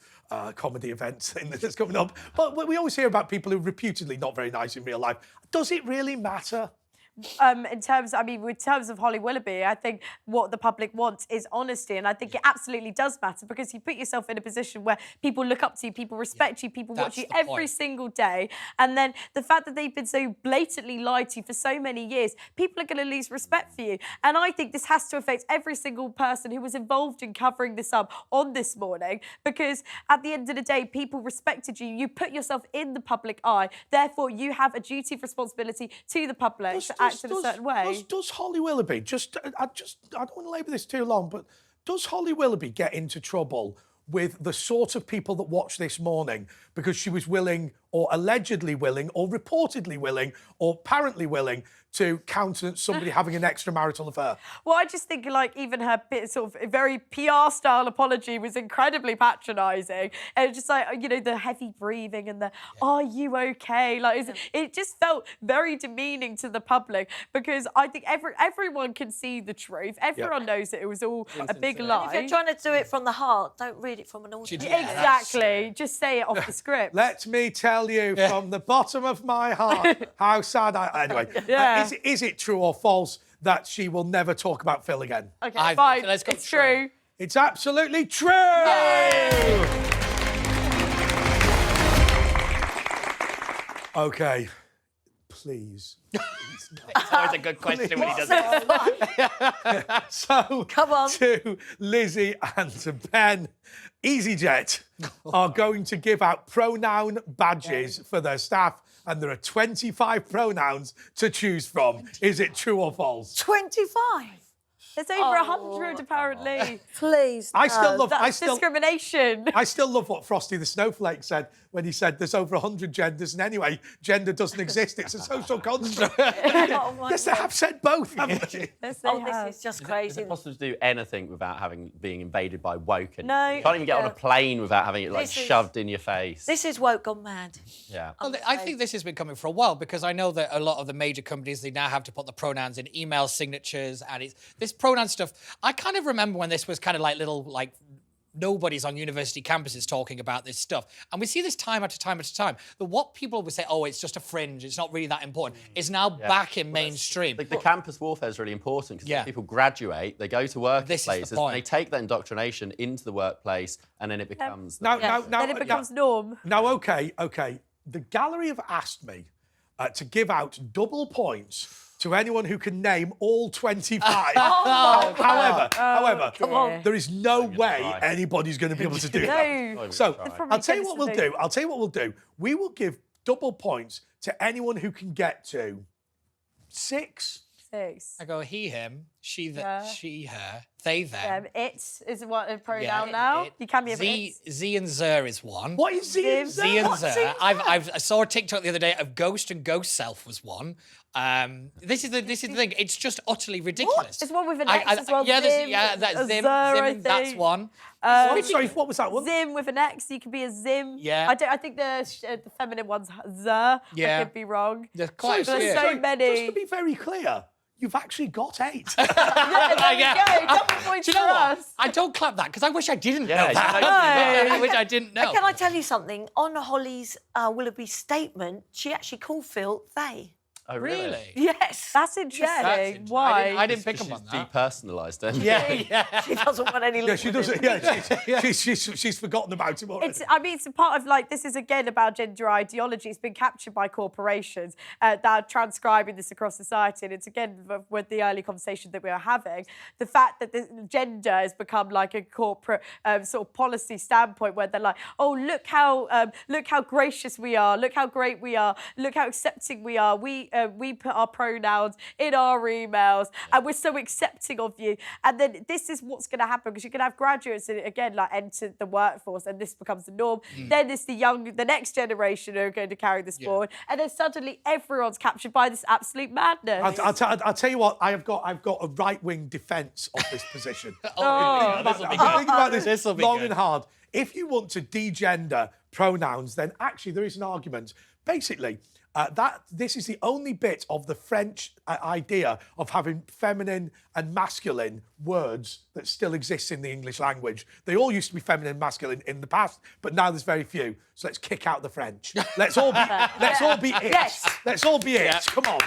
Speaker 1: comedy event that's coming up, but we always hear about people who are reputedly not very nice in real life. Does it really matter?
Speaker 3: In terms of Holly Willoughby, I think what the public wants is honesty, and I think it absolutely does matter because you put yourself in a position where people look up to you, people respect you, people watch you every single day, and then the fact that they've been so blatantly lied to for so many years, people are going to lose respect for you. And I think this has to affect every single person who was involved in covering this up on this morning, because at the end of the day, people respected you. You put yourself in the public eye, therefore you have a duty of responsibility to the public. In a certain way.
Speaker 1: Does Holly Willoughby, I don't want to labour this too long, but does Holly Willoughby get into trouble with the sort of people that watch this morning because she was willing, or allegedly willing, or reportedly willing, or apparently willing to countenance somebody having an extramarital affair?
Speaker 3: Well, I just think, like, even her sort of very PR-style apology was incredibly patronising. And just like, you know, the heavy breathing and the, are you okay? Like, it just felt very demeaning to the public because I think everyone can see the truth. Everyone knows that it was all a big lie.
Speaker 4: And if you're trying to do it from the heart, don't read it from an audience.
Speaker 3: Exactly. Just say it off the script.
Speaker 1: Let me tell you from the bottom of my heart how sad I... Anyway, is it true or false that she will never talk about Phil again?
Speaker 3: Okay, fine.
Speaker 5: Let's go
Speaker 3: it's true.
Speaker 1: It's absolutely true! Okay, please.
Speaker 5: It's always a good question when he does it.
Speaker 1: So,
Speaker 4: come on.
Speaker 1: To Lizzie and to Ben, EasyJet are going to give out pronoun badges for their staff, and there are 25 pronouns to choose from. Is it true or false?
Speaker 4: 25?
Speaker 3: There's over 100, apparently.
Speaker 4: Please,
Speaker 1: I still love...
Speaker 3: That's discrimination.
Speaker 1: I still love what Frosty the Snowflake said when he said there's over 100 genders, and anyway, gender doesn't exist. It's a social construct. Yes, they have said both, haven't they?
Speaker 3: Yes, they have.
Speaker 4: This is just crazy.
Speaker 2: Is it possible to do anything without being invaded by woke?
Speaker 3: No.
Speaker 2: You can't even get on a plane without having it shoved in your face.
Speaker 4: This is woke gone mad.
Speaker 2: Yeah.
Speaker 5: Well, I think this has been coming for a while because I know that a lot of the major companies, they now have to put the pronouns in email signatures, and it's this pronoun stuff. I kind of remember when this was kind of like little nobodies on university campuses talking about this stuff. And we see this time after time after time. That what people would say, oh, it's just a fringe, it's not really that important, is now back in mainstream.
Speaker 2: The campus warfare is really important because people graduate, they go to workplaces, and they take that indoctrination into the workplace, and then it becomes...
Speaker 3: Then it becomes norm.
Speaker 1: Now, OK. The gallery have asked me to give out double points to anyone who can name all 25. However, there is no way anybody's going to be able to do that. So I'll tell you what we'll do. We will give double points to anyone who can get to 6.
Speaker 5: I go he, him. she,
Speaker 3: Yeah.
Speaker 5: she, her, they, them.
Speaker 3: It is what a pronoun
Speaker 5: Yeah,
Speaker 3: now.
Speaker 5: it.
Speaker 3: You can be a
Speaker 5: Z and Zer is one.
Speaker 1: What is Z and Zer?
Speaker 5: Z and
Speaker 1: What's Z
Speaker 5: Zer.
Speaker 1: and
Speaker 5: I saw a TikTok the other day of ghost and ghost self was one. This is the thing. It's just utterly ridiculous.
Speaker 3: There's one with an X as well.
Speaker 5: Yeah,
Speaker 3: Zim,
Speaker 5: that's
Speaker 3: a
Speaker 5: Zim.
Speaker 3: Zer, I
Speaker 5: Zim, that's
Speaker 3: think.
Speaker 5: one.
Speaker 1: Sorry, what was that one?
Speaker 3: Zim with an X. You could be a Zim.
Speaker 5: Yeah.
Speaker 3: I think the feminine one's Zer.
Speaker 5: Yeah.
Speaker 3: I could be wrong.
Speaker 5: There's quite
Speaker 3: There's
Speaker 5: a few.
Speaker 3: so many.
Speaker 1: Just to be very clear, you've actually got 8.
Speaker 3: There we go. Double points
Speaker 5: Do you know
Speaker 3: for
Speaker 5: what?
Speaker 3: us.
Speaker 5: I don't clap that because I wish I didn't
Speaker 2: Yeah,
Speaker 5: know that.
Speaker 3: know.
Speaker 5: I wish I didn't know.
Speaker 4: And can I tell you something? On Holly's Willoughby statement, she actually called Phil they.
Speaker 2: Oh,
Speaker 5: Really?
Speaker 4: Yes.
Speaker 3: That's interesting.
Speaker 5: That's interesting.
Speaker 3: Why?
Speaker 5: I didn't pick
Speaker 2: She's
Speaker 5: up on that.
Speaker 2: depersonalised it.
Speaker 5: Yeah.
Speaker 4: She doesn't want any
Speaker 1: Yeah,
Speaker 4: link
Speaker 1: she
Speaker 4: with
Speaker 1: doesn't.
Speaker 4: it.
Speaker 1: Yeah, she's forgotten about him already.
Speaker 3: It's a part of this is again about gender ideology. It's been captured by corporations that are transcribing this across society. And it's again with the early conversation that we were having, the fact that the gender has become like a corporate sort of policy standpoint where they're like, oh, look how gracious we are, look how great we are, look how accepting we are. We put our pronouns in our emails and we're so accepting of you. And then this is what's going to happen because you're going to have graduates that, again, enter the workforce and this becomes the norm. Then it's the next generation who are going to carry this forward. And then suddenly everyone's captured by this absolute madness.
Speaker 1: I'll tell you what, I've got a right-wing defence of this position.
Speaker 5: Oh, this'll be good.
Speaker 1: Think about this
Speaker 5: This'll be
Speaker 1: long
Speaker 5: good.
Speaker 1: and hard. If you want to degender pronouns, then actually there is an argument. Basically, that this is the only bit of the French idea of having feminine and masculine words that still exists in the English language. They all used to be feminine and masculine in the past, but now there's very few. So let's kick out the French. Let's all be it.
Speaker 4: Yes.
Speaker 1: Let's all be it.
Speaker 5: Yeah.
Speaker 1: Come on.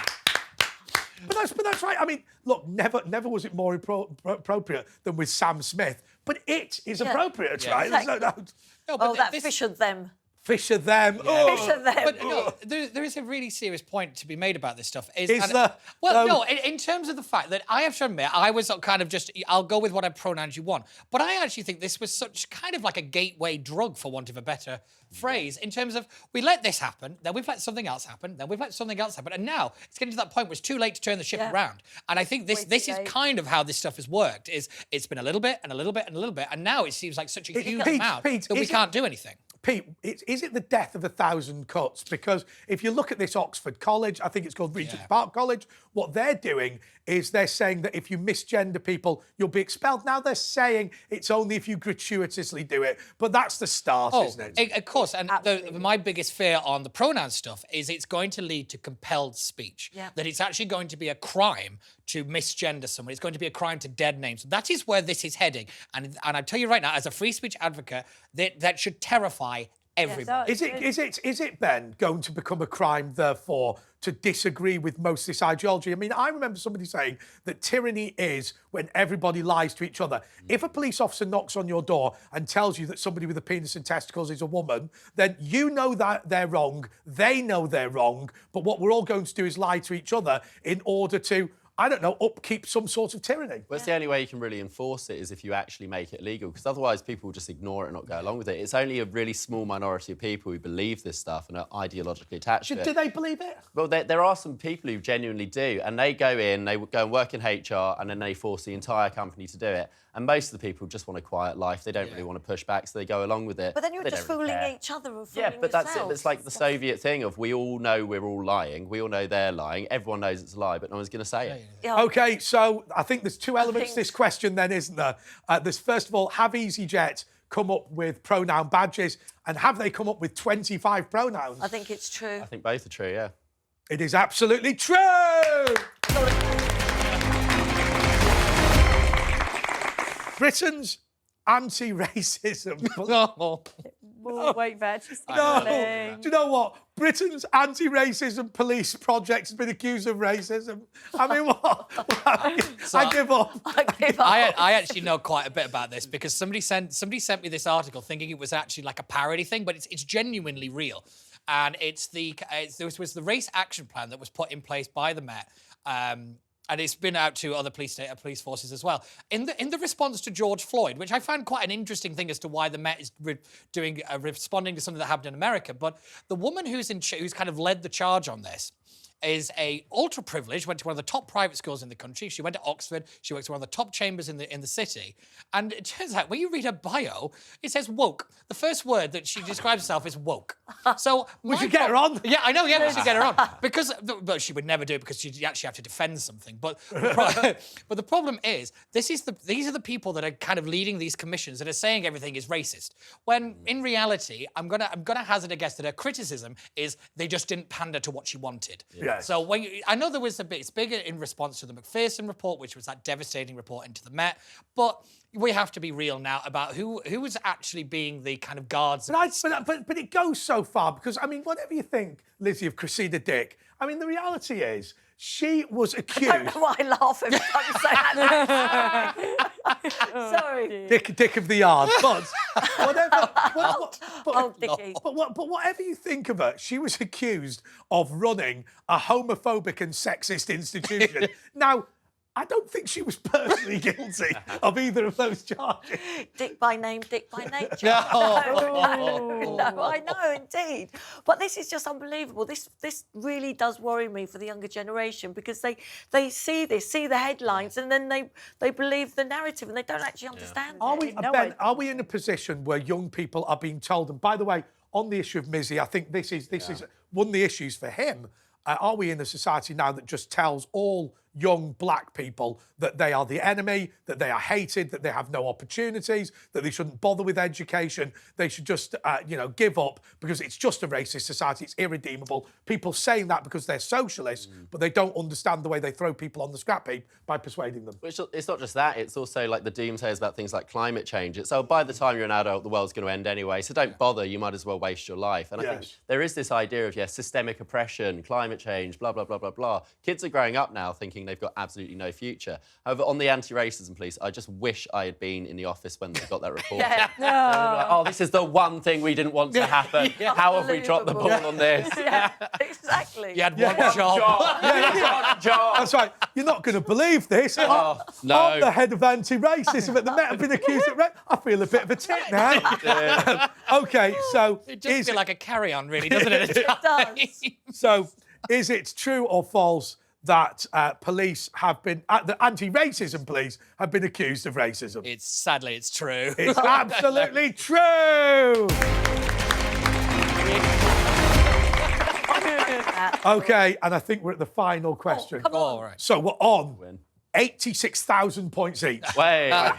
Speaker 1: But that's right. I mean, look, never was it more appropriate than with Sam Smith. But it is appropriate, right? There's no doubt.
Speaker 5: No, but
Speaker 4: Oh, that
Speaker 5: this-
Speaker 4: fish of them.
Speaker 1: Fisher them. Oh.
Speaker 4: Fish of them.
Speaker 5: But no, there is a really serious point to be made about this stuff.
Speaker 1: Is
Speaker 5: and-
Speaker 1: there?
Speaker 5: Well, no, in terms of the fact that I have to admit, I was kind of just, I'll go with whatever pronouns you want. But I actually think this was such kind of like a gateway drug, for want of a better phrase, in terms of we let this happen, then we've let something else happen, then we've let something else happen. And now it's getting to that point where it's too late to turn the ship around. And I think this is kind of how this stuff has worked, is it's been a little bit and a little bit and a little bit. And now it seems like such a huge amount that we can't do anything.
Speaker 1: Pete, is it the death of 1,000 cuts? Because if you look at this Oxford College, I think it's called Regent's Park College, what they're doing is they're saying that if you misgender people, you'll be expelled. Now they're saying it's only if you gratuitously do it. But that's the start, isn't it?
Speaker 5: Of course. And my biggest fear on the pronoun stuff is it's going to lead to compelled speech.
Speaker 4: Yeah.
Speaker 5: That it's actually going to be a crime to misgender someone. It's going to be a crime to dead name. So that is where this is heading. And I tell you right now, as a free speech advocate, that should terrify everybody.
Speaker 3: Yes,
Speaker 1: Is it then going to become a crime, therefore, to disagree with most of this ideology? I mean, I remember somebody saying that tyranny is when everybody lies to each other. If a police officer knocks on your door and tells you that somebody with a penis and testicles is a woman, then you know that they're wrong, they know they're wrong, but what we're all going to do is lie to each other in order to, I don't know, upkeep some sort of tyranny.
Speaker 2: Well, it's the only way you can really enforce it is if you actually make it legal, because otherwise people will just ignore it and not go along with it. It's only a really small minority of people who believe this stuff and are ideologically attached to it.
Speaker 1: Do they believe it?
Speaker 2: Well, there are some people who genuinely do, and they go in, they go and work in HR, and then they force the entire company to do it. And most of the people just want a quiet life. They don't really want to push back, so they go along with it.
Speaker 4: But then you're
Speaker 2: They
Speaker 4: just
Speaker 2: don't really
Speaker 4: fooling
Speaker 2: care.
Speaker 4: each other and fooling
Speaker 2: Yeah, but that's it.
Speaker 4: yourselves.
Speaker 2: It's like the Soviet thing of we all know we're all lying. We all know they're lying. Everyone knows it's a lie, but no one's going to say it.
Speaker 4: Yeah.
Speaker 1: OK, so I think there's two elements to this question then, isn't there? There's, first of all, have EasyJet come up with pronoun badges, and have they come up with 25 pronouns?
Speaker 4: I think it's true.
Speaker 2: I think both are true, yeah.
Speaker 1: It is absolutely true! Britain's anti-racism...
Speaker 3: Oh, wait, Vet, just
Speaker 1: No, do you know what? Britain's anti-racism police project has been accused of racism. I mean, what? I give up.
Speaker 5: I actually know quite a bit about this because somebody sent me this article thinking it was actually like a parody thing, but it's genuinely real. And this was the race action plan that was put in place by the Met. And it's been out to other police forces as well. In the response to George Floyd, which I found quite an interesting thing as to why the Met is responding to something that happened in America. But the woman who's kind of led the charge on this is a ultra privileged, went to one of the top private schools in the country. She went to Oxford. She works at one of the top chambers in the city. And it turns out when you read her bio, it says woke. The first word that she describes herself is woke. So
Speaker 1: we should get her on.
Speaker 5: Yeah, I know. Yeah, we should get her on because she would never do it because she'd actually have to defend something. But but the problem is these are the people that are kind of leading these commissions that are saying everything is racist. When in reality, I'm gonna hazard a guess that her criticism is they just didn't pander to what she wanted.
Speaker 1: Yeah.
Speaker 5: So I know there was it's bigger in response to the McPherson report, which was that devastating report into the Met, but we have to be real now about who was actually being the kind of guards.
Speaker 1: But it goes so far because, I mean, whatever you think, Lizzie, of Cressida Dick, I mean, the reality is she was accused...
Speaker 4: I don't know why I laugh every time you say that. Sorry.
Speaker 1: Dick of the yard. But whatever...
Speaker 4: Dickie.
Speaker 1: But whatever you think of her, she was accused of running a homophobic and sexist institution. Now, I don't think she was personally guilty of either of those charges.
Speaker 4: Dick by name, Dick by nature.
Speaker 5: No.
Speaker 4: No, I know, indeed. But this is just unbelievable. This really does worry me for the younger generation because they see the headlines, and then they believe the narrative and they don't actually understand it.
Speaker 1: Are we in a position where young people are being told, and by the way, on the issue of Missy, I think this is one of the issues for him. Are we in a society now that just tells all young black people that they are the enemy, that they are hated, that they have no opportunities, that they shouldn't bother with education, they should just, give up because it's just a racist society, it's irredeemable. People saying that because they're socialists, but they don't understand the way they throw people on the scrap heap by persuading them.
Speaker 2: It's not just that, it's also like the doomsayers about things like climate change. It's, by the time you're an adult, the world's going to end anyway, so don't bother, you might as well waste your life. And I think there is this idea of, systemic oppression, climate change, blah, blah, blah, blah, blah. Kids are growing up now thinking they've got absolutely no future. However, on the anti-racism police, I just wish I had been in the office when they got that report. Like, this is the one thing we didn't want to happen. How have we dropped the ball on this?
Speaker 4: Yeah, exactly.
Speaker 5: You had one job.
Speaker 2: One job.
Speaker 1: That's right. You're not going to believe this.
Speaker 2: No.
Speaker 1: I'm the head of anti-racism at the Met. I've been accused of rape. I feel a bit of a tit now. OK, so...
Speaker 5: It does feel like a carry-on, really, doesn't it?
Speaker 4: It does.
Speaker 1: So, is it true or false that police have been, the anti-racism police have been accused of racism?
Speaker 5: Sadly, it's true.
Speaker 1: It's absolutely true! OK, and I think we're at the final question.
Speaker 4: Come on.
Speaker 5: All right.
Speaker 1: So we're on 86,000 points each.
Speaker 2: Wait.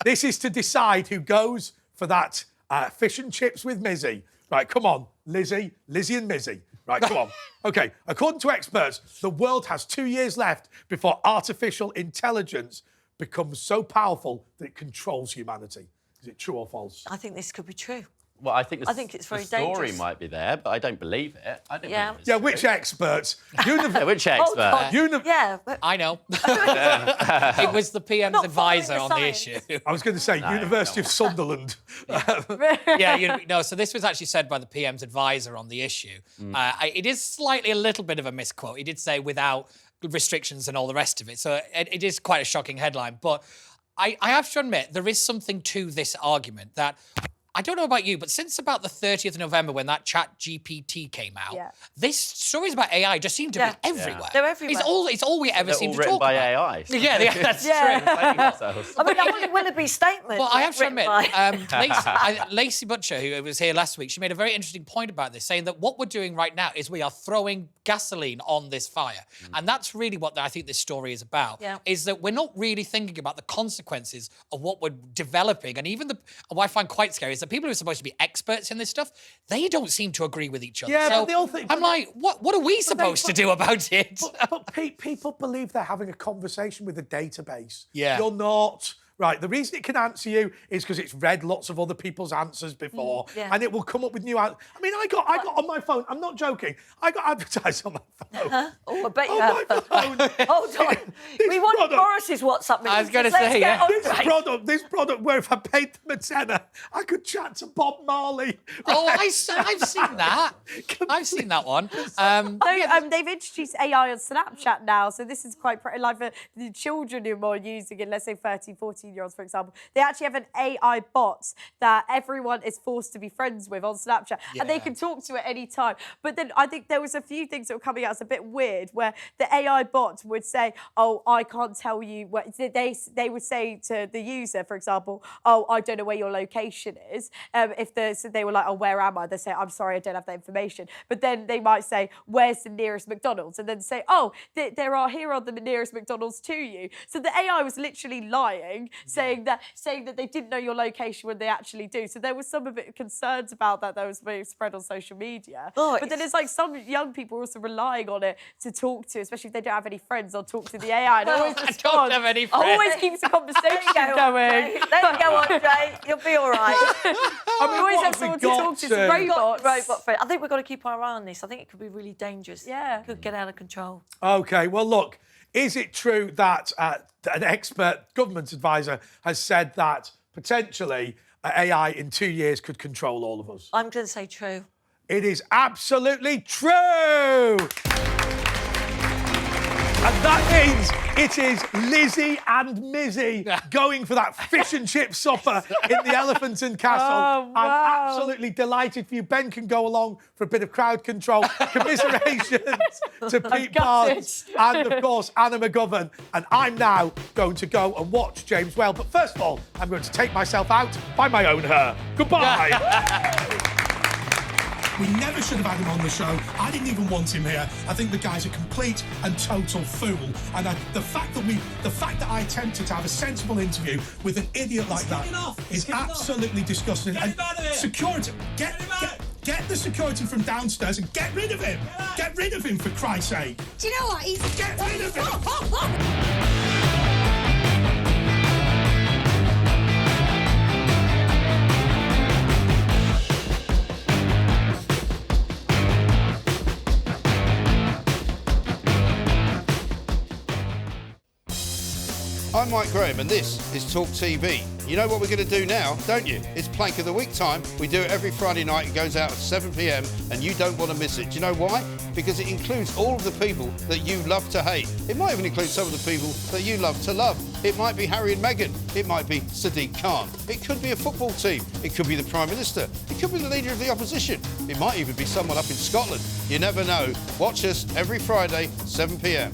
Speaker 1: This is to decide who goes for that fish and chips with Missy. Right, come on, Lizzie and Missy. Right, come on. OK, according to experts, the world has 2 years left before artificial intelligence becomes so powerful that it controls humanity. Is it true or false?
Speaker 4: I think this could be true.
Speaker 2: Well, I think
Speaker 4: it's very
Speaker 2: the story
Speaker 4: dangerous.
Speaker 2: might be there, but I don't believe it. I don't believe it's
Speaker 1: Yeah,
Speaker 2: true.
Speaker 1: which experts?
Speaker 2: Which expert?
Speaker 4: Yeah. But
Speaker 5: I know. It was the PM's
Speaker 4: Not
Speaker 5: advisor
Speaker 4: following
Speaker 5: on
Speaker 4: the
Speaker 5: the
Speaker 4: science.
Speaker 5: issue.
Speaker 1: I was going to say University of Sunderland.
Speaker 5: So this was actually said by the PM's advisor on the issue. It is slightly a little bit of a misquote. He did say without restrictions and all the rest of it. So it is quite a shocking headline. But I have to admit, there is something to this argument that... I don't know about you, but since about the 30th of November when that chat GPT came out, this stories about AI just seem to be everywhere.
Speaker 4: They're everywhere.
Speaker 5: It's all we ever seem to talk
Speaker 2: by
Speaker 5: about.
Speaker 2: AI.
Speaker 5: Yeah, that's true.
Speaker 4: I mean, I want a Willoughby statement.
Speaker 5: Well, I have to admit,
Speaker 4: by...
Speaker 5: Lacey Butcher, who was here last week, she made a very interesting point about this, saying that what we're doing right now is we are throwing gasoline on this fire. And that's really what I think this story is about, is that we're not really thinking about the consequences of what we're developing. And even what I find quite scary is that people who are supposed to be experts in this stuff, they don't seem to agree with each other.
Speaker 1: Yeah,
Speaker 5: so
Speaker 1: but they all think...
Speaker 5: I'm like, what are we supposed to do about it?
Speaker 1: But people believe they're having a conversation with a database.
Speaker 5: Yeah.
Speaker 1: You're not. Right, the reason it can answer you is because it's read lots of other people's answers before, and it will come up with new answers. I mean, I got on my phone, I'm not joking, I got advertised on my phone.
Speaker 4: Oh, I bet you
Speaker 1: on
Speaker 4: have.
Speaker 1: my phone.
Speaker 4: Hold on. We want Boris's WhatsApp message.
Speaker 5: I was going to say,
Speaker 1: This product where if I paid them a tenner, I could chat to Bob Marley.
Speaker 5: Oh, I've seen that. I've seen that one.
Speaker 3: They've introduced AI on Snapchat now, so this is quite like for the children who are more using it, let's say 13, 14 14-year-olds, for example, they actually have an AI bot that everyone is forced to be friends with on Snapchat, and they can talk to at any time. But then I think there was a few things that were coming out as a bit weird, where the AI bot would say, "Oh, I can't tell you." They would say to the user, for example, "Oh, I don't know where your location is." So they were like, "Oh, where am I?" They say, "I'm sorry, I don't have that information." But then they might say, "Where's the nearest McDonald's?" And then say, "Oh, here are the nearest McDonald's to you." So the AI was literally lying, saying that they didn't know your location when they actually do. So there was some of it concerns about that was being spread on social media. But then it's like some young people are also relying on it to talk to, especially if they don't have any friends, or talk to the AI. And always
Speaker 5: I don't have any friends.
Speaker 3: always keeps the conversation going.
Speaker 4: There you go, Andre. You'll be all right.
Speaker 3: I mean, always have someone to talk to. Some robots.
Speaker 4: Robot friend. I think we've got to keep our eye on this. I think it could be really dangerous.
Speaker 3: Yeah.
Speaker 4: It could get out of control.
Speaker 1: OK, well, look, is it true that an expert government advisor has said that potentially AI in 2 years could control all of us?
Speaker 4: I'm going to say true.
Speaker 1: It is absolutely true! And that means it is Lizzie and Missy going for that fish and chip supper in the Elephant and Castle.
Speaker 3: Oh, wow.
Speaker 1: I'm absolutely delighted for you. Ben can go along for a bit of crowd control. Commiserations to Pete Barnes and, of course, Anna McGovern. And I'm now going to go and watch James Whale. But first of all, I'm going to take myself out by my own hair. Goodbye. We never should have had him on the show. I didn't even want him here. I think the guy's a complete and total fool. And the fact that I attempted to have a sensible interview with an idiot like that is absolutely disgusting. And security, get the security from downstairs and get rid of him. Get rid of him, for Christ's sake.
Speaker 11: Do you know what?
Speaker 1: Get rid of him.
Speaker 12: I'm Mike Graham and this is TalkTV. You know what we're going to do now, don't you? It's Plank of the Week time. We do it every Friday night. It goes out at 7 p.m. and you don't want to miss it. Do you know why? Because it includes all of the people that you love to hate. It might even include some of the people that you love to love. It might be Harry and Meghan. It might be Sadiq Khan. It could be a football team. It could be the Prime Minister. It could be the leader of the opposition. It might even be someone up in Scotland. You never know. Watch us every Friday, 7 p.m.